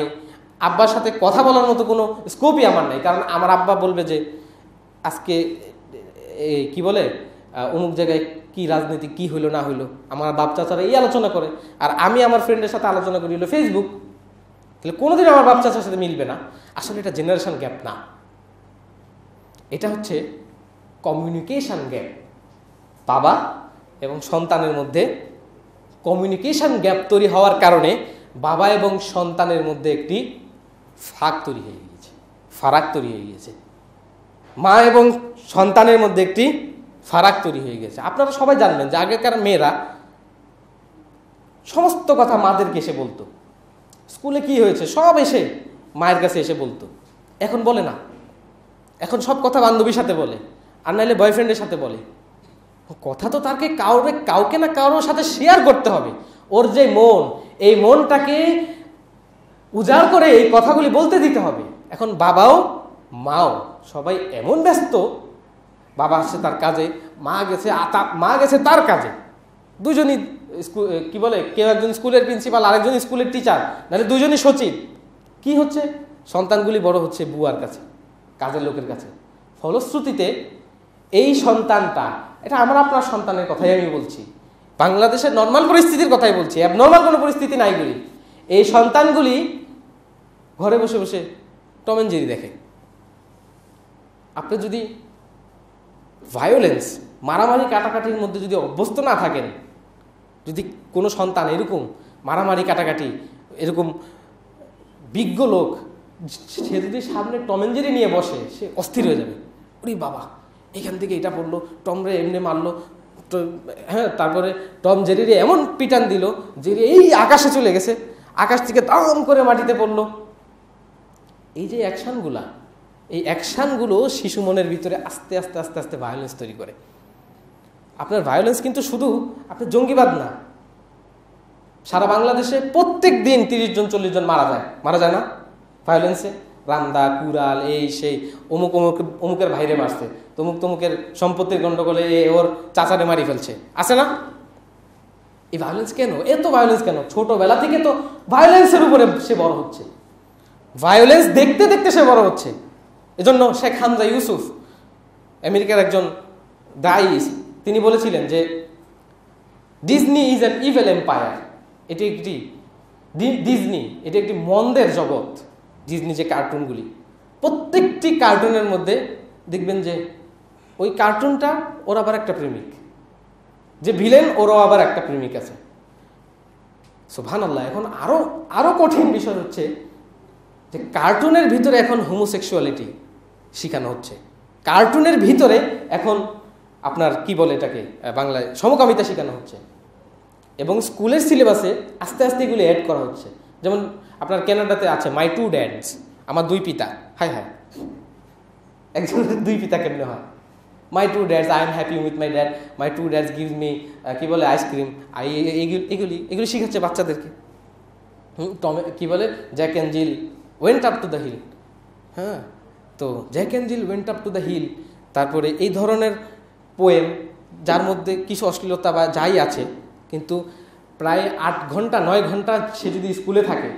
আব্বার সাথে কথা বলার মতো কোনো স্কোপই আমার নেই। কারণ আমার আব্বা বলবে যে আজকে কি বলে অমুক জায়গায় কি রাজনীতি কি হইলো না হইলো, আমার বাপ চাচারা এই আলোচনা করে, আর আমি আমার ফ্রেন্ডের সাথে আলোচনা করি হলো ফেসবুক, তাহলে কোনোদিন আমার বাপ চাচার সাথে মিলবে না। আসলে এটা জেনারেশন গ্যাপ না, এটা হচ্ছে কমিউনিকেশন গ্যাপ। বাবা এবং সন্তানের মধ্যে কমিউনিকেশন গ্যাপ তৈরি হওয়ার কারণে বাবা এবং সন্তানের মধ্যে একটি ফারাক তৈরি হয়ে গিয়েছে। মা এবং সন্তানের মধ্যে একটি ফারাক তৈরি হয়ে গেছে। আপনারা সবাই জানবেন যে আগেকার মেয়েরা সমস্ত কথা মাদেরকে এসে বলতো, স্কুলে কি হয়েছে সব এসে মায়ের কাছে এসে বলতো। এখন বলে না, এখন সব কথা বান্ধবীর সাথে বলে, আর নাহলে বয়ফ্রেন্ডের সাথে বলে। কথা তো তাকে কাউকে না কারোর সাথে শেয়ার করতে হবে। ওর যে মন, এই মনটাকে উজাড় করে এই কথাগুলি বলতে দিতে হবে। এখন বাবাও মাও সবাই এমন ব্যস্ত, বাবা আসছে তার কাজে, মা গেছে তার কাজে, দুজনই কি বলে, কেউ একজন স্কুলের প্রিন্সিপাল, আরেকজন স্কুলের টিচার, নাহলে দুজনই সচিব। কি হচ্ছে, সন্তানগুলি বড় হচ্ছে বুয়ার কাছে, কাজের লোকের কাছে। ফলশ্রুতিতে এই সন্তানটা, এটা আমার আপনার সন্তানের কথাই আমি বলছি, বাংলাদেশের নর্মাল পরিস্থিতির কথাই বলছি, অ্যাবনর্মাল কোনো পরিস্থিতি নাই বলি। এই সন্তানগুলি ঘরে বসে বসে টম এন্ড জেরি দেখে। আপনি যদি ভায়োলেন্স, মারামারি কাটাকাটির মধ্যে যদি অভ্যস্ত না থাকেন, যদি কোনো সন্তান এরকম মারামারি কাটাকাটি, এরকম বিজ্ঞ লোক, সে যদি সামনে টম এন্ড জেরি নিয়ে বসে, সে অস্থির হয়ে যাবে। ওরে বাবা, এখান থেকে এটা পড়লো, টমরে এমনি মারলো, হ্যাঁ, তারপরে টম জেরিরে এমন পিটান দিল, জেরি এই আকাশে চলে গেছে, আকাশ থেকে দাম করে মাটিতে পড়লো। এই যে এই অ্যাকশানগুলো শিশু মনের ভিতরে আস্তে আস্তে আস্তে আস্তে ভায়োলেন্স তৈরি করে। আপনার ভায়োলেন্স কিন্তু শুধু আপনার জঙ্গিবাদ না, সারা বাংলাদেশে প্রত্যেক দিন 30 জন 40 জন মারা যায় না ভায়োলেন্সে। রান্দা কুড়াল, এই সেই, অমুকের ভাইরে মারছে, তমুকের সম্পত্তির গন্ডগোলে ওর চাচারে মারি ফেলছে, আছে না? এই ভায়োলেন্স কেন, এত ভায়োলেন্স কেন? ছোটবেলা থেকে তো ভায়োলেন্সের উপরে সে বড় হচ্ছে, ভায়োলেন্স দেখতে দেখতে সে বড় হচ্ছে। এজন্য শেখ হামজা ইউসুফ, আমেরিকার একজন দায়ী, তিনি বলেছিলেন যে Disney is an evil empire. এটি একটি মন্দের জগৎ। ডিজনি যে কার্টুনগুলি, প্রত্যেকটি কার্টুনের মধ্যে দেখবেন যে ওই কার্টুনটা ওর আবার একটা প্রেমিক, যে ভিলেন ওরও আবার একটা প্রেমিক আছে। সুবহানাল্লাহ। এখন আরো কঠিন বিষয় হচ্ছে যে কার্টুনের ভিতরে এখন হোমোসেক্সুয়ালিটি শেখানো হচ্ছে, কার্টুনের ভিতরে এখন আপনার কি বলে এটাকে বাংলায় সমকামিতা শেখানো হচ্ছে, এবং স্কুলের সিলেবাসে আস্তে আস্তে এগুলো অ্যাড করা হচ্ছে। যেমন আপনার কানাডাতে আছে মাই টু ড্যাডস, আমার দুই পিতা। হায় একজনের দুই পিতা কেমনে হয়? My two dads, I am happy with my dad, my two dads gives me কি বলে আইসক্রিম, এগুলি শিখাচ্ছে বাচ্চাদেরকে। কি বলে Jack and Jill went up to the hill. হ্যাঁ, তো Jack and Jill went up to the hill, তারপরে এই ধরনের পোয়েম যার মধ্যে কিছু অশ্লীলতা বা যাই আছে, কিন্তু প্রায় 8 ঘন্টা 9 ঘন্টা সে যদি স্কুলে থাকে,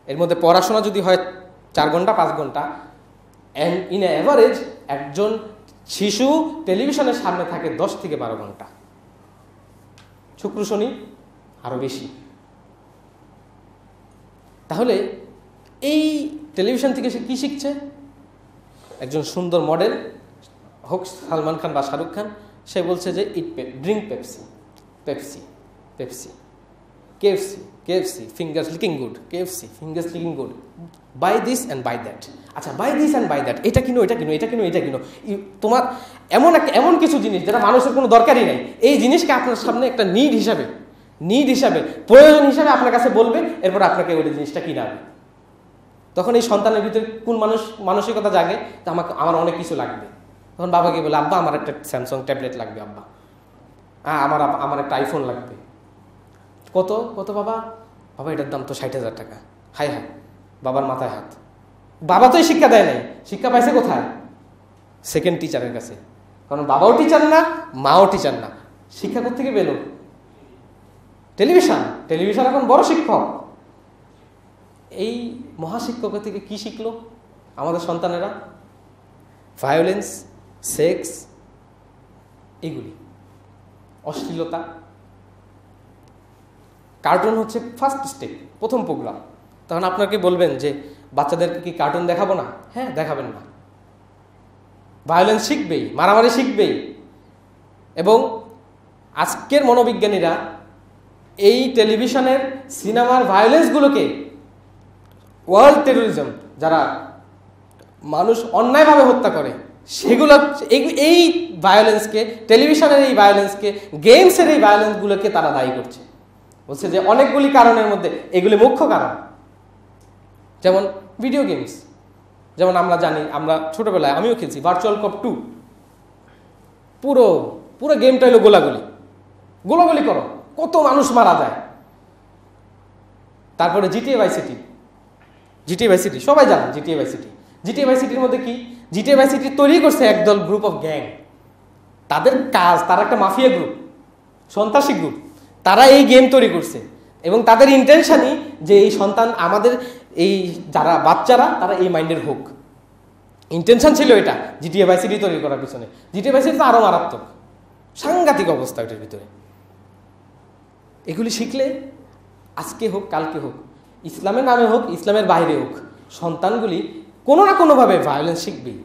এর মধ্যে পড়াশোনা যদি হয় 4 ঘন্টা 5 ঘন্টা, অ্যান্ড ইন অ্যাভারেজ একজন শিশু টেলিভিশনের সামনে থাকে 10 থেকে 12 ঘন্টা, শুক্র শনি আরও বেশি। তাহলে এই টেলিভিশন থেকে সে কি শিখছে? একজন সুন্দর মডেল হোক সালমান খান বা শাহরুখ খান, সে বলছে যে drink Pepsi, Pepsi Pepsi, KFC fingers licking good, KFC fingers licking good, by this and by that. আচ্ছা, by this and by that, এটা কিনো, এটা কিনো, এটা কিনো, এটা কিনো। তোমার এমন কিছু জিনিস যেটা মানুষের কোনো দরকারই নাই, এই জিনিসকে আপনার সামনে একটা নিড হিসাবে, প্রয়োজন হিসাবে আপনার কাছে বলবে, এরপর আপনাকে ওই জিনিসটা কিনাবে। তখন এই সন্তানের ভিতরে কোন মানসিকতা জাগে যে আমার অনেক কিছু লাগবে। তখন বাবাকে বলে, আব্বা আমার একটা স্যামসাং ট্যাবলেট লাগবে, আব্বা আমার একটা আইফোন লাগবে। কত বাবা? এটার দাম তো 60,000 টাকা। হায় বাবার মাথায় হাত। বাবা তো এই শিক্ষা দেয় নাই, শিক্ষা পাইছে কোথায়? সেকেন্ড টিচারের কাছে। কারণ বাবাও টিচার না, মাও টিচার না, শিক্ষা কোত্থেকে পেল? টেলিভিশন এখন বড় শিক্ষক। এই মহাশিক্ষকের থেকে কি শিখলো আমাদের সন্তানেরা? ভায়োলেন্স, সেক্স, এগুলি অশ্লীলতা। কার্টুন হচ্ছে ফার্স্ট স্টেপ, প্রথম প্রোগ্রাম। তখন আপনাকে বলবেন যে বাচ্চাদেরকে কি কার্টুন দেখাবো না? হ্যাঁ, দেখাবেন না। ভায়োলেন্স শিখবেই, মারামারি শিখবেই। এবং আজকের মনোবিজ্ঞানীরা এই টেলিভিশনের সিনেমার ভায়োলেন্সগুলোকে ওয়ার্ল্ড টেরোরিজম, যারা মানুষ অন্যায়ভাবে হত্যা করে সেগুলো, এই ভায়োলেন্সকে, টেলিভিশনের এই ভায়োলেন্সকে, গেমসের এই ভায়োলেন্সগুলোকে তারা দায়ী করছে। বলছে যে অনেকগুলি কারণের মধ্যে এগুলি মুখ্য কারণ। যেমন ভিডিও গেমস, যেমন আমরা জানি, আমরা ছোটবেলায় আমিও খেলছি ভার্চুয়াল কপ 2। পুরো গেমটা হলো গোলাগুলি করো, কত মানুষ মারা যায়। তারপরে জিটিএ ভাইস সিটি সবাই জানেন। জিটিএ ভাইস সিটির মধ্যে কি, জিটিএ ভাইস সিটি তৈরি করছে একদল গ্রুপ অফ গ্যাং। তাদের কাজ, তারা একটা মাফিয়া গ্রুপ, সন্ত্রাসী গ্রুপ, তারা এই গেম তৈরি করছে। এবং তাদের ইন্টেনশনই যে এই সন্তান, আমাদের এই যারা বাচ্চারা, তারা এই মাইন্ডের হোক। ইন্টেনশন ছিল এটা জিটিএ ভাইস সিটি তৈরি করার পিছনে। জিটিএ ভাইস সিটি তো আরো মারাত্মক, সাংঘাতিক অবস্থা এটার ভিতরে। এগুলি শিখলে আজকে হোক কালকে হোক, ইসলামের নামে হোক ইসলামের বাইরে হোক, সন্তানগুলি কোনো না কোনোভাবে ভায়োলেন্স শিখবেই।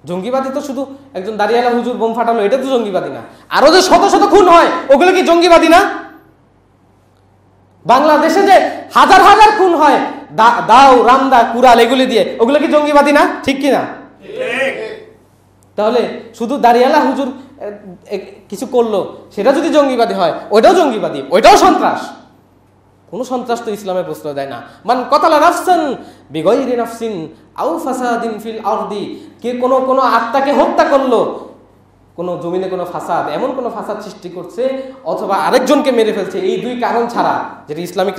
জঙ্গিবাদী তো শুধু একজন দাঁড়িয়ালা হুজুর বোম ফাটালো এটা তো জঙ্গিবাদী না, আরো যে শত শত খুন হয় ওগুলো কি জঙ্গিবাদী না? বাংলাদেশে যে হাজার হাজার খুন হয় দাও, রামদা, কুড়াল এগুলি দিয়ে, ওগুলো কি জঙ্গিবাদী না? ঠিক কিনা? তাহলে শুধু দাঁড়িয়ালা হুজুর কিছু করলো সেটা যদি জঙ্গিবাদী হয়, ওইটাও জঙ্গিবাদী, ওইটাও সন্ত্রাস। কোন সন্ত্রাস তো ইসলামের প্রশ্রয় দেয় না। মান কতালা নাফসান বিগাইরি নাফসিন আও ফাসাদিন ফিল আরদি, কে কোন আত্মাকে হত্যা করলো, কোন জমিনে কোনো ফাসাদ, এমন কোন ফাসাদ সৃষ্টি করছে অথবা আরেকজনকে মেরে ফেলছে, এই দুই কারণ ছাড়া, যেটা ইসলামিক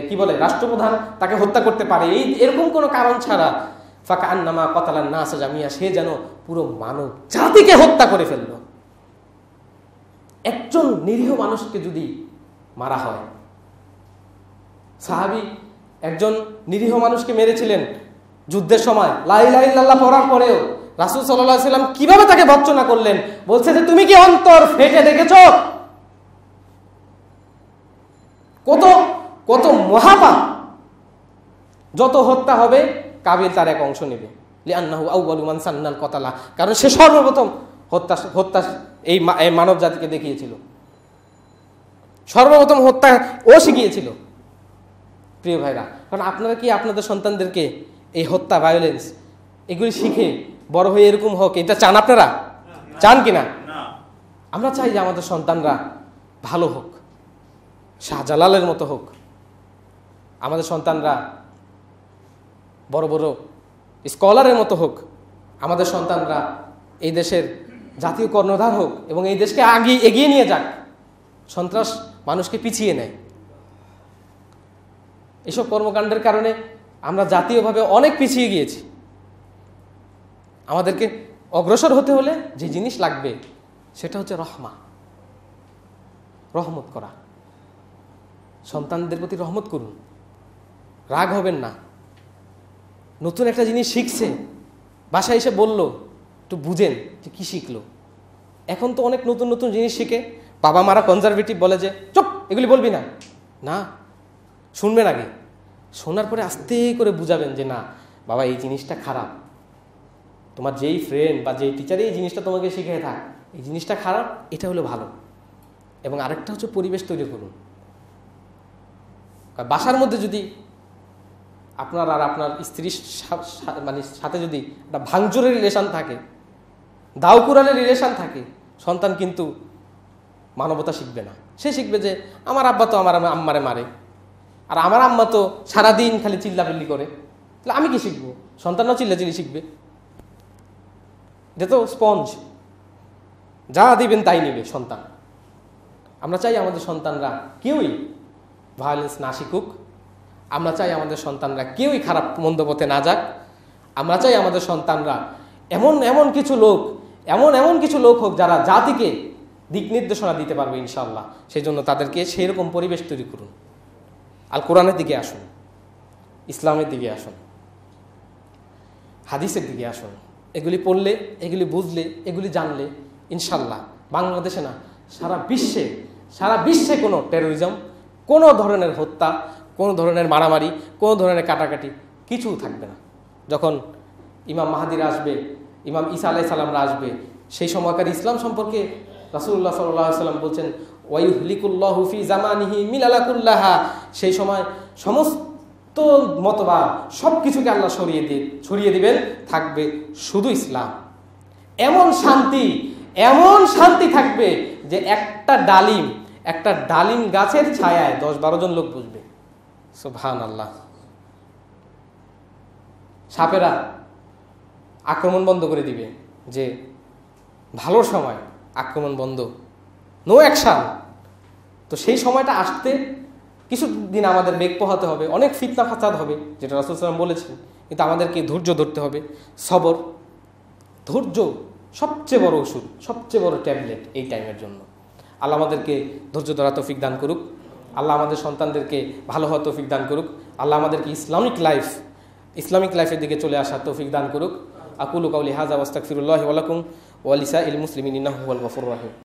কি বলে রাষ্ট্রপ্রধান তাকে হত্যা করতে পারে, এরকম কোন কারণ ছাড়া, ফাকা আন্নামা কতালান নাস জামিয়া, সে যেন পুরো মানব জাতিকে হত্যা করে ফেললো। একজন নিরীহ মানুষকে যদি মারা হয়, সাহাবী একজন নিরীহ মানুষকে মেরেছিলেন যুদ্ধের সময়, লা ইলাহা ইল্লাল্লাহ পড়ার পরেও রাসূল সাল্লাল্লাহু আলাইহি সাল্লাম কিভাবে তাকে ভর্ৎসনা করলেন, বলছে যে তুমি কি অন্তর ফেটে দেখেছো? কত কত মহাপাপ। যত হত্যা হবে কাবিল তার এক অংশ নেবে, লিআন্নাহু আউয়ালু মান সান্নাল কতালা, কারণ সে সর্বপ্রথম হত্যা এই মানব জাতিকে দেখিয়েছিল, সর্বপ্রথম হত্যা ও শিখিয়েছিল। প্রিয় ভাইরা, কারণ আপনারা কি আপনাদের সন্তানদেরকে এই হত্যা, ভায়োলেন্স এগুলি শিখে বড় হয়ে এরকম হোক, এটা চান আপনারা? চান কিনা? আমরা চাই যে আমাদের সন্তানরা ভালো হোক, শাহজালালের মতো হোক, আমাদের সন্তানরা বড় বড় স্কলারের মতো হোক, আমাদের সন্তানরা এই দেশের জাতীয় কর্ণধার হোক এবং এই দেশকে এগিয়ে নিয়ে যাক। সন্ত্রাস মানুষকে পিছিয়ে নেয়। এসব কর্মকাণ্ডের কারণে আমরা জাতীয়ভাবে অনেক পিছিয়ে গিয়েছি। আমাদেরকে অগ্রসর হতে হলে যে জিনিস লাগবে সেটা হচ্ছে রহমত করা। সন্তানদের প্রতি রহমত করুন, রাগ হবেন না। নতুন একটা জিনিস শিখছে, বাসায় এসে বললো, একটু বুঝেন যে কি শিখলো। এখন তো অনেক নতুন নতুন জিনিস শিখে বাবা মারা কনজারভেটিভ বলে যে চুপ, এগুলি বলবি না। না, শুনবেন আগে, শোনার পরে আস্তে করে বুঝাবেন যে না বাবা, এই জিনিসটা খারাপ। তোমার যেই ফ্রেন্ড বা যেই টিচারই এই জিনিসটা তোমাকে শিখে থাক, এই জিনিসটা খারাপ, এটা হলো ভালো। এবং আরেকটা হচ্ছে পরিবেশ তৈরি করুন। বাসার মধ্যে যদি আপনার আর আপনার স্ত্রীর মানে সাথে যদি একটা ভাঙচুরের রিলেশন থাকে, দাউকুরালের রিলেশন থাকে, সন্তান কিন্তু মানবতা শিখবে না। সে শিখবে যে আমার আব্বা তো আমার আম্মারে মারে, আর আমার আম্মা তো সারাদিন খালি চিল্লাপিল্লি করে, তাহলে আমি কি শিখবো? সন্তানরাও চিল্লাচিল্লি শিখবে। এটা তো স্পঞ্জ, যা দিবেন তাই নেবে সন্তান। আমরা চাই আমাদের সন্তানরা কেউই ভায়োলেন্স না শিখুক। আমরা চাই আমাদের সন্তানরা কেউই খারাপ মন্দ পথে না যাক। আমরা চাই আমাদের সন্তানরা এমন কিছু লোক হোক যারা জাতিকে দিক নির্দেশনা দিতে পারবে ইনশাআল্লাহ। সেই জন্য তাদেরকে সেই রকম পরিবেশ তৈরি করুন। আল কোরআনের দিকে আসুন, ইসলামের দিকে আসুন, হাদিসের দিকে আসুন। এগুলি পড়লে, এগুলি বুঝলে, এগুলি জানলে ইনশাল্লাহ বাংলাদেশে না সারা বিশ্বে কোনো টেরোরিজম, কোনো ধরনের হত্যা, কোনো ধরনের মারামারি, কোনো ধরনের কাটাকাটি কিছু থাকবে না। যখন ইমাম মাহাদিরা আসবে, ইমাম ঈসা আলাইহিস সালামরা আসবে, সেই সময়কার ইসলাম সম্পর্কে রাসূলুল্লাহ সাল্লাল্লাহু আলাইহি ওয়াসাল্লাম বলছেন ওয়ায়ুহলিকুল্লাহু ফি জামানিহি মিলালাকুল্লাহা, সেই সময় সমস্ত মতবাদ সব কিছুকে আল্লাহ ছড়িয়ে দিবেন, থাকবে শুধু ইসলাম। এমন শান্তি থাকবে যে একটা ডালিম গাছের ছায়ায় 10-12 জন লোক বসবে। সুবহানাল্লাহ। সাপেরা আক্রমণ বন্ধ করে দিবে, যে ভালো সময়, আক্রমণ বন্ধ, নো অ্যাকশন। তো সেই সময়টা আসতে কিছুদিন আমাদের বেগ পোহাতে হবে, অনেক ফিতনা ফাসাদ হবে, যেটা রাসূল সাল্লাল্লাহু আলাইহি ওয়াসাল্লাম বলেছেন, কিন্তু আমাদেরকে ধৈর্য ধরতে হবে। সবর, ধৈর্য সবচেয়ে বড় ওষুধ, সবচেয়ে বড় ট্যাবলেট এই টাইমের জন্য। আল্লাহ আমাদেরকে ধৈর্য ধরা তৌফিক দান করুক। আল্লাহ আমাদের সন্তানদেরকে ভালো হওয়ার তৌফিক দান করুক। আল্লাহ আমাদেরকে ইসলামিক লাইফের দিকে চলে আসার তৌফিক দান করুক। আকুলু কাউলি হাযা ওয়াস্তাগফিরুল্লাহি ওয়া লাকুম ওয়া লিসাইল মুসলিমিন ইন্নাহু হুয়াল গফুরুর রহিম।